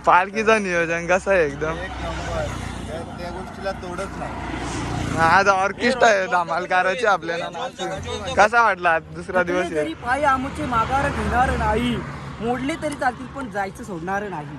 पालखीचं नियोजन कसं आहे एकदम त्या गोष्टीला तोडच नाही. आज ऑर्केस्ट्रा आहे धमालकाराची आपल्याला. कसा वाटला दुसरा दिवस आहे? तरी पाय आमचे माघार घेणार नाही, मोडले तरी चालतील पण जायचं सोडणार नाही.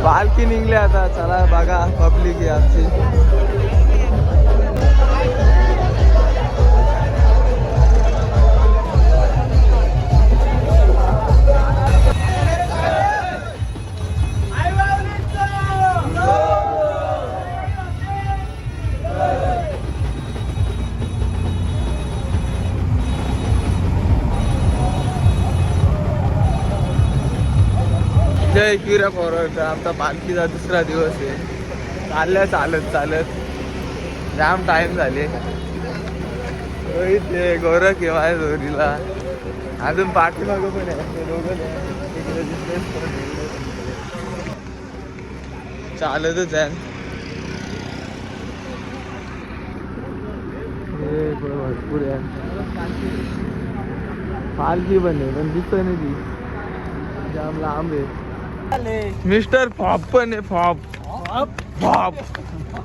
पालखी निघली आता, चला बघा पब्लिक आहे आमची. जय किरा फॉरवर्ड. आमचा पालखीचा दुसरा दिवस आहे. चालल्या चालत चालत जाम टाइम झाले. रोहित आहे, गौरव केव्हा आहे जोरीला. अजून पाठीमागं पण आहे ते दोघं चालतच आहे. भरपूर आहे पालखी पण आहे, पण दिसत नाही ती, जाम लांब आहे. मिस्टर फॉप पण आहे. फॉप फॉप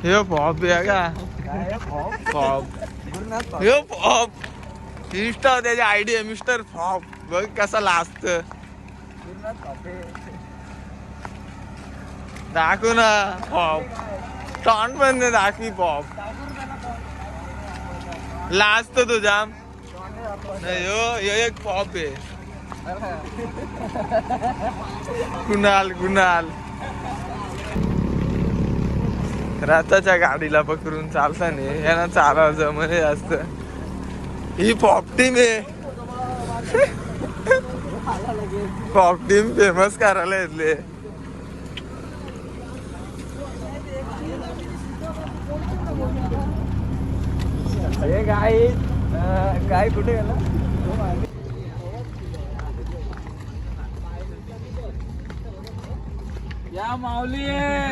हे फॉप आहे का? फॉप हे फॉप इंस्टा त्याची आयडी आहे मिस्टर फॉप. बघ कसा लाजत. दाखव ना फॉप. टॉन पण नाही दाखवी फॉप. लाजतो तो जाम. यो एक फॉप आहे. कुणाल रथाच्या गाडीला पकडून चालता नाही यांना चाला जमणे जास्त. ही पॉप टीम आहे. पॉप टीम फेमस करायला येतले. काय कुठे गेला? या माऊली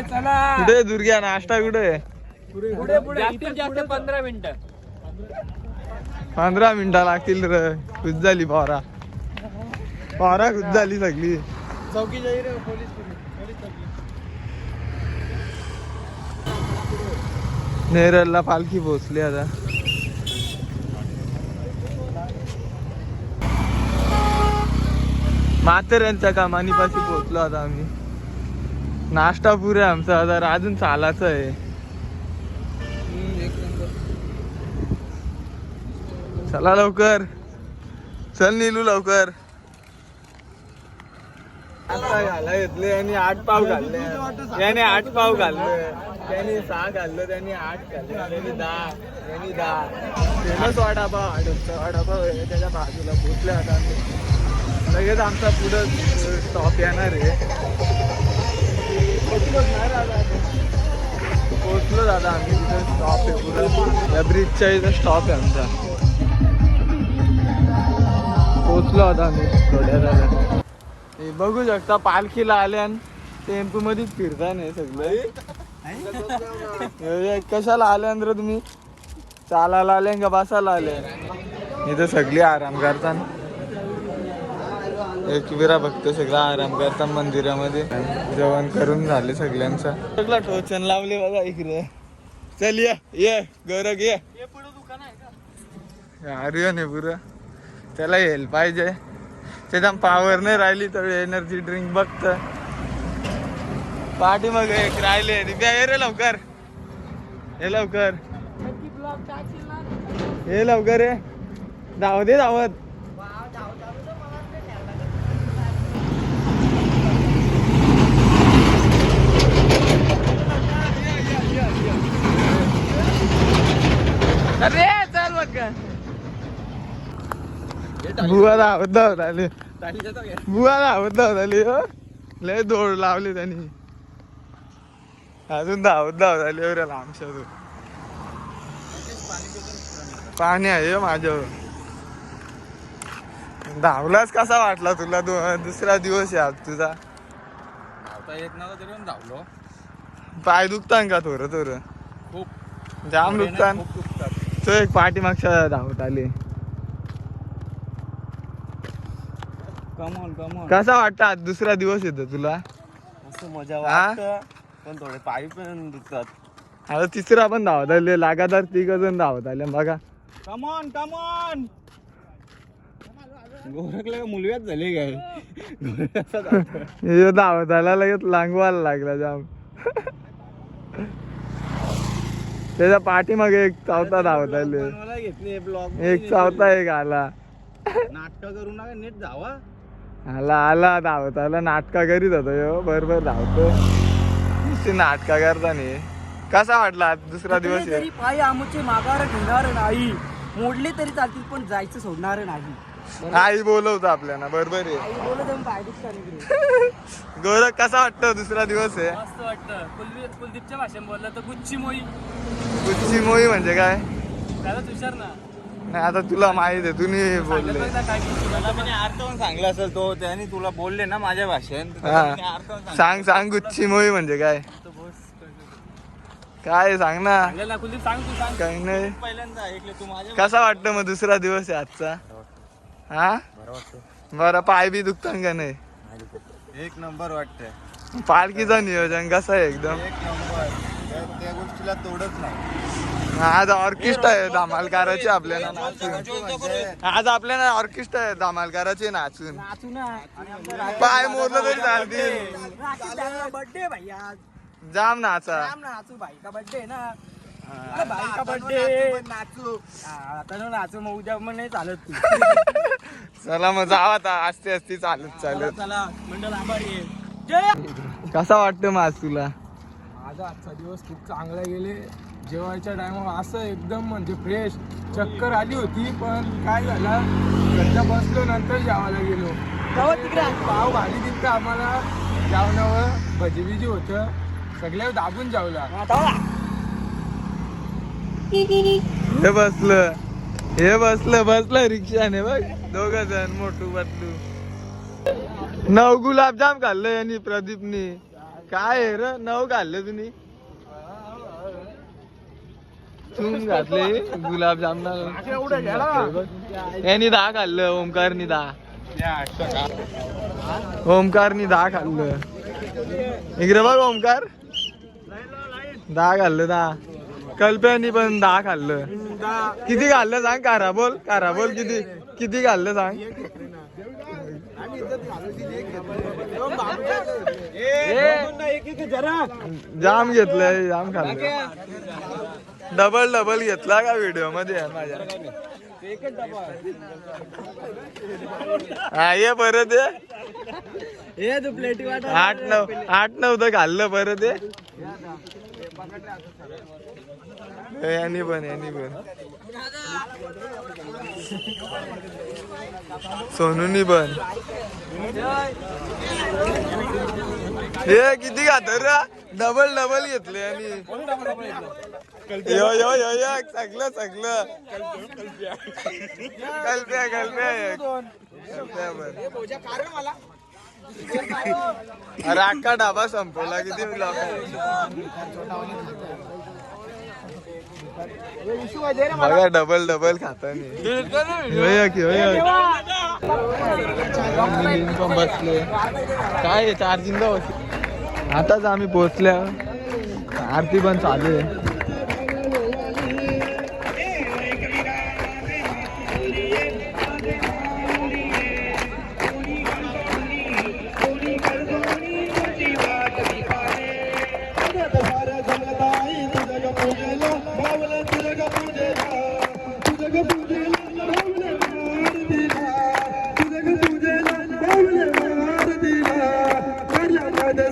चला. कुठे दुर्ग्या नाश्ता कुठे? पुढे जास्त 15 मिनिटं. 15 मिनिटं लागतील रे. खुश झाली पोरा खुश झाली सगळी. चौकी जाई रे पोलीस नेरलला पालखी पोहोचली आता. म्हाताऱ्यांच्या कमानीपाशी पोहोचलो आता आम्ही. नाश्ता पुरे आमचा आता अजून चालायचं आहे. चला लवकर चल नीलू लवकर. आता घाला घेतले आणि 8 पाव घालले. याने 8 पाव घालले, त्याने 6 घाललं, त्याने 8 घालले, त्याने 10, त्याने 10. फेमस वडापाव वडापाव आहे त्याच्या बाजूला पोचले आता. लगेच आमचा पुढं स्टॉप येणार आहे. पोचलो दादा आम्ही. तिथे स्टॉप आहे पुढं, या ब्रिजच्या इथं स्टॉप आहे आमचा. पोचलो आता आम्ही थोड्या झाल्या. हे बघू शकता पालखीला आल्यान टेम्पो मध्येच फिरता नाही सगळे. कशाला आल्यान रे तुम्ही? चालायला आले का बसायला आले? इथं सगळी आराम करतात. एकविरा भक्त सगळं आराम करतात मंदिरामध्ये. जेवण करून झाले सगळ्यांचा. सगळं टोचन लावले बघा इकडे. चल ये गौरव ये. आर्यन आहे पुरं. त्याला हेल्प पाहिजे. त्याचा पावर नाही राहिली तर एनर्जी ड्रिंक बघत. पाठी मग एक राहिले. ये रे लवकर. हे लवकर हे लवकर ये. धावत दे धावत. अरे चल बघ. बुवा धावत आले, बुवा धावत आली हो. लय दौड लावली त्यांनी, अजून धावत आली रे लांबशा. पाणी आहे माझ्यावर. धावलाच कसा वाटला तुला? दुसरा दिवस आहे आज तुझा. धावता येत नव्हतं तरी पण धावलो. पाय दुखतान का थोडं थोडं? खूप जाम दुखतान. खूप दुखतात. तो एक पाठीमागच्या धावत आली. कमॉन कसा वाटतं आज दुसरा दिवस येतो तुला? असं मजा वाटतं, पण थोडे पाय पण दुखतात. आता तिसरा पण धावत आले, लगातार 3 जण धावत आले बघा. कमॉन गोरखला मुलगाच झाले काय. हे धावत आला लगेच लांगवायला लागला जाम. त्याच्या पाठीमागे एक चौथा धावत आले, घेतले ब्लॉग एक चौथा एक आला. नाटक करू नका, नीट जावा. आला धावत आला. नाटका करीत होतो यो, बरोबर धावतो. नुसती नाटका करताना. कसा वाटला आज दुसरा दिवस आहे? पाय आमचे मागावर घेणार नाही, मोडले तरी चालतील पण जायचं सोडणार नाही. आई बोलवतो आपल्याला, बरोबर आहे. आई बोलत आहे, पाय दुखतात. गोरख कसा वाटतं दुसरा दिवस आहे? मस्त वाटतं. कुलदीपच्या भाषेत बोलला तर गुच्ची मोई. गुच्ची मोही म्हणजे काय? त्यालाच विचार ना. नाही आता तुला माहित आहे, तुम्ही बोलले. अर्थ पण सांगला असेल तो, त्याने तुला बोलले ना माझ्या भाषेत. सांग गुच्ची मोही म्हणजे काय? काय सांग ना. कुलदीप सांग, तू सांग. काही नाही. पहिल्यांदा ऐकलं तू माझ्या. कसा वाटतं मग दुसरा दिवस आहे आजचा? हा बरं. पाय बी दुखतात का नाही? एक नंबर वाटतंय. पालखीचं नियोजन कसं आहे? एकदम एक नंबर. त्या गोष्टीला तोडच नाही. आज ऑर्केस्ट्रा आहे धमालकाराची आपल्याला नाचून. आज आपल्याला ऑर्केस्ट्रा आहे धमालकाराची नाचून. नाचू ना. पाय मोरलं तरी चालते. बर्थडे भाई आज. जाम नाचा. नाचू भाई का बर्थडे ना. भाई का बर्थडे नाचू. आता नाचू, मग उद्या मग नाही चालत तू. चला मग जाव आता, आस्ते चालत. चला मंडळ आभारी आहे. कसा वाटतं मग आज तुला? माझा आजचा दिवस खूप चांगला गेले. जेवायच्या टायमावर असं एकदम म्हणजे फ्रेश चक्कर आली होती, पण काय झालं, घरच्या बसलो नंतर जेवायला गेलो. पाव भाजी तिथं आम्हाला जेवणावर भजी बिजी होतं, सगळ्या दाबून जेवला. हे बसलं रिक्षाने बघ. 2 जण मोठू बदलू. 9 गुलाबजाम खाल्ले यांनी, प्रदीपनी. काय आहे र 9 खाल्ले तुम्ही? चून घातले गुलाबजाम. यांनी 10 खाल्लं. ओमकारनी 10 खाल्लं. इकडे बघ ओमकार 10 खाल्लं. 10 कल्प्यानी पण 10 खाल्लं. किती खाल्लं सांग? कारा बोल किती खाल्लं सांग? जाम घेतलंय, जाम खाल्लं. डबल घेतला का व्हिडिओ मध्ये माझ्या? हा ये परत ये. 8-9 तर खाल्लं परत ये. यांनी पण सोनूनी पण. हे किती खात रे? डबल घेतले आणि सगळं अरे अख्खा डाबा संपवला. किती बघा डबल खातानी. बसले काय चार्जिंग. आताच आम्ही पोहोचल्या. आरती पण चालू आहे.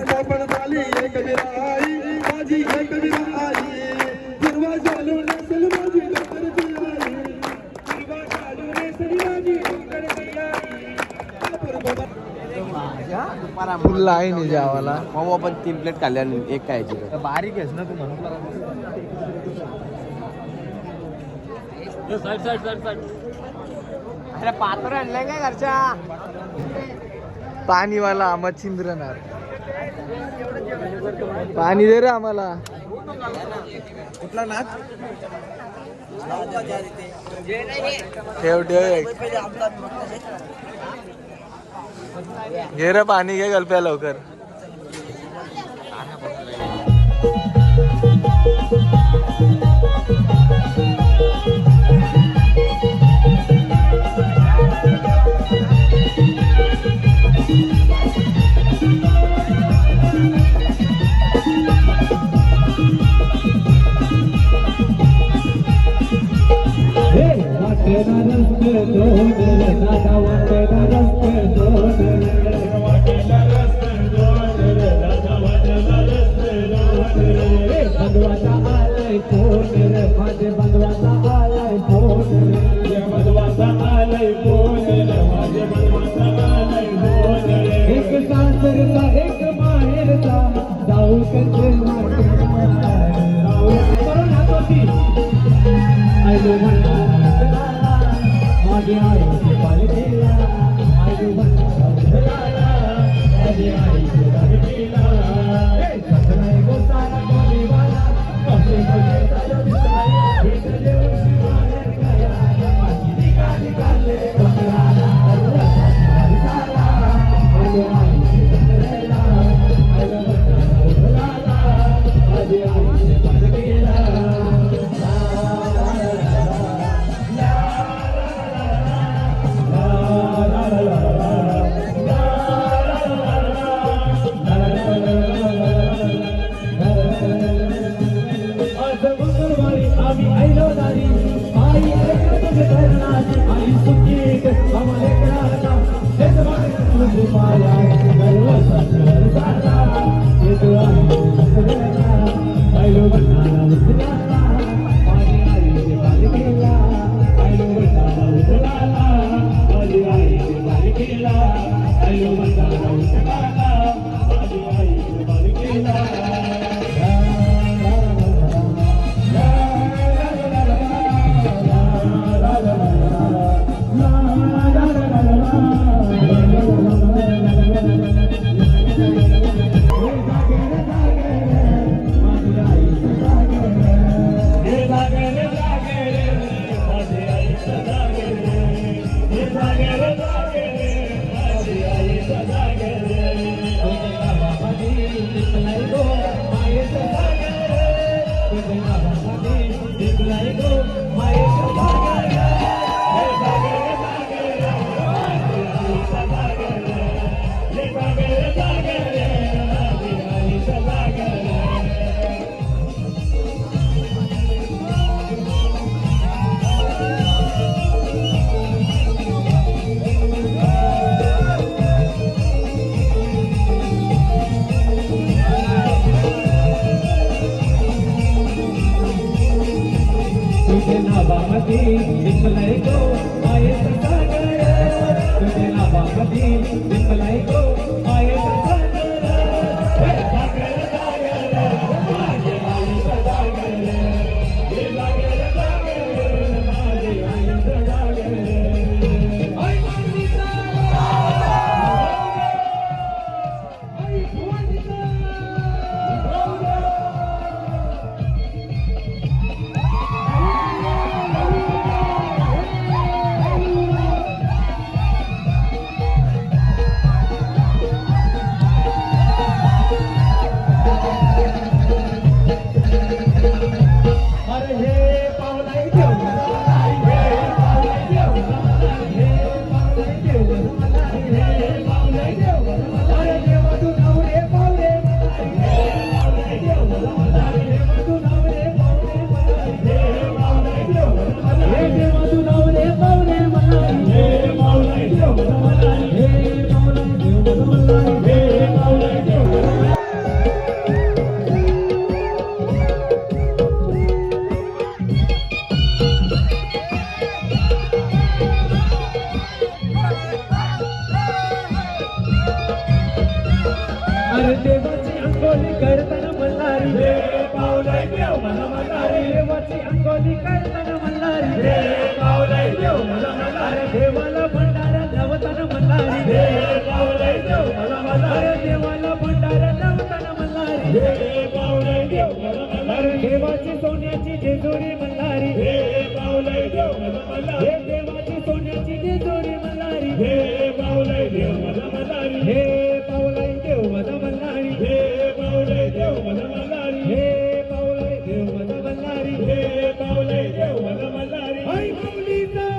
स्थापन झाली एक विराई, माझी एक विराई. फुल लाईन आहे जेवायला. मग आपण 3 प्लेट खाल्ल्या एक खायची बारीक आहेस ना तू म्हणून. अरे पात्र आणलंय काय घरच्या पाणीवाला मच्छिंद्रनाथ, पाणी दे रे आम्हाला. कुठला नाच? ठेव ठेव. घे रे पाणी, घे गलप्या लवकर. अरे देवाची अंगोली करताना मल्हारी रे पावलाय देव मला मल्हारी देवाची अंगोली करताना मल्हारी रे पावलाय देव मला मल्हारी देवाला भंडारा लावताना मल्हारी रे पावलाय देव मला मल्हारी देवाला भंडारा लावताना मल्हारी रे पावलाय देव मला मल्हारी देवाची सोन्याची जेजुरी मल्हारी रे पावलाय देव मला मल्हारी देवाची सोन्याची जेजुरी मल्हारी रे पावलाय देव मला मल्हारी हे पावलाय देव मला मल्हारी हे पावलाय देव मला मल्हारी हे पावलाय देव मला मल्हारी हे पावलाय देव मला मल्हारी आई माऊलीचा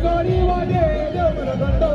Gori wage,